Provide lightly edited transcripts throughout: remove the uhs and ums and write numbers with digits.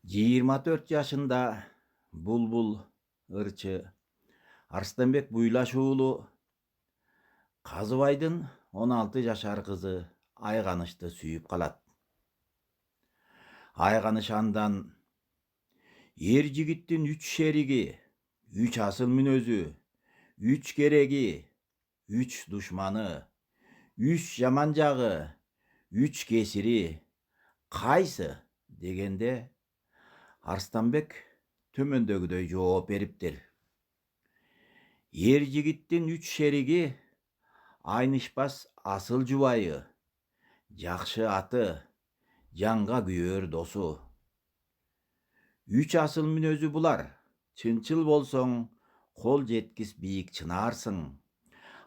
24 yaşında Bulbul ırçı Arstanbek Buylaş уулу Казыбайдын 16 жашар кызы Айганычты сүйүп калат. Айганыч андан эр жигиттин 3 шериги, 3 асыл мүнөзү, 3 кереги, 3 душманы, 3 жаман жагы, 3 кесири кайсы дегенде Арстанбек төмөндөгүдөй жооп бериптир. Эр жигиттин 3 шериги айнышпас асыл жубайы, жакшы аты, жанга күйөр досу. 3 асыл мүнөзү булар. Чынчыл болсоң, кол жеткис бийик чынаарсың.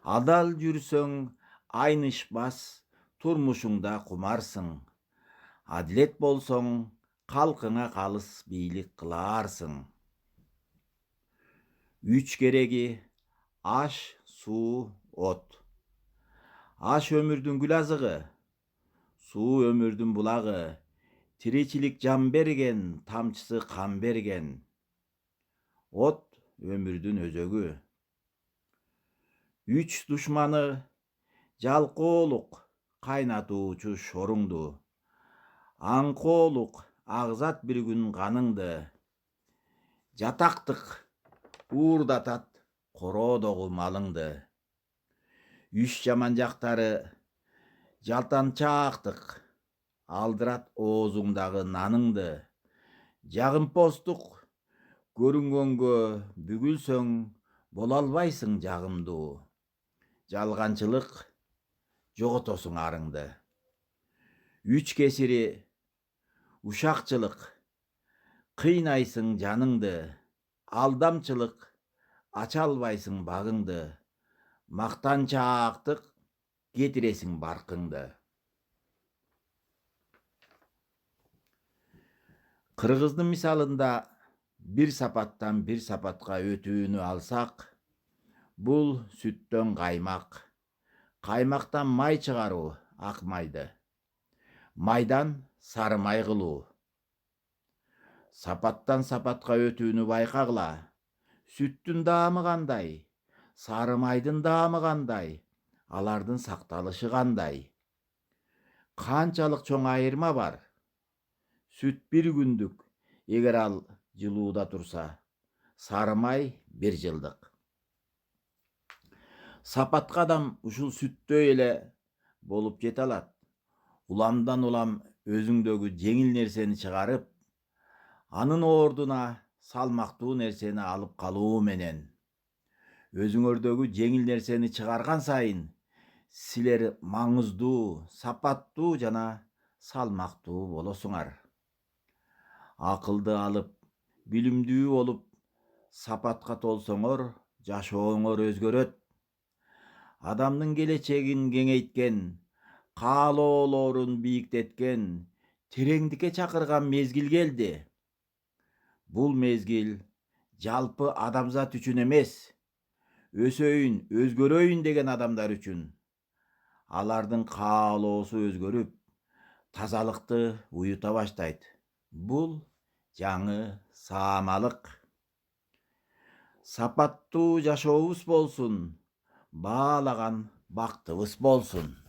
Адал жүрсөң, айнышпас турмушуңда кумарсың. Адилет болсоң, калкыңа калыс бийлик кылаарсың. 3 кереги аш, суу, от. Аш өмүрдүн гүл азыгы, суу өмүрдүн булагы, тиричилик жан берген, тамчысы кан берген. От өмүрдүн өзөгү. 3 душманы жалкоолук кайнатуучу шоруңду. Аңкоолук агзат бир күн каныңды. Жатактык уурдатат короодогу малыңды. 3 жаман жактары жалтанчаактык алдырат оозуңдагы наныңды. Жагымпоздук көрүнгөнгө бүгүлсөң, боло албайсың жагымдуу. Жалганчылык жоготосуң арыңды. 3 кесири ушакчылык кыйнайсың жаныңды. Алдамчылык ача албайсың багыңды. Мактанчаактык кетиресиң баркыңды. Кыргыздын мисалында бир сапаттан бир сапатка өтүүнү алсак, бул сүттөн каймак, каймактан май чыгаруу, ак майды, майдан сары май кылуу. Сапаттан сапатка өтүүнү байкагыла. Сүттүн даамы кандай, сары майдын даамы кандай, алардын сакталышы кандай. Канчалык чоң айырма бар. Сүт бир күндүк, эгер ал жылууда турса, сары май бир жылдык. Сапатка адам ушул сүттөй эле болуп жете алат. Уламдан улам өзүңдөгү жеңил нерсени чыгарып, анын ордуна салмактуу нерсени алып калуу менен. Өзүңөрдөгү жеңил нерсени чыгарган сайын, силер маңыздуу, сапаттуу жана салмактуу болосуңар. Акылды алып, билимдүү болуп, сапатка толсоңор, жашооңор өзгөрөт. Адамдын келечегин кеңейткен, каалоолорун бийиктеткен, тереңдикке чакырган мезгил келди. Бул мезгил жалпы адамзат үчүн эмес, өсөйүн, өзгөрөйүн деген адамдар үчүн. Алардын каалоосу өзгөрүп, тазалыкты уюта баштайт. Бул жаңы саамалык. Сапаттуу жашообуз болсун, баалаган бактыбыз болсун.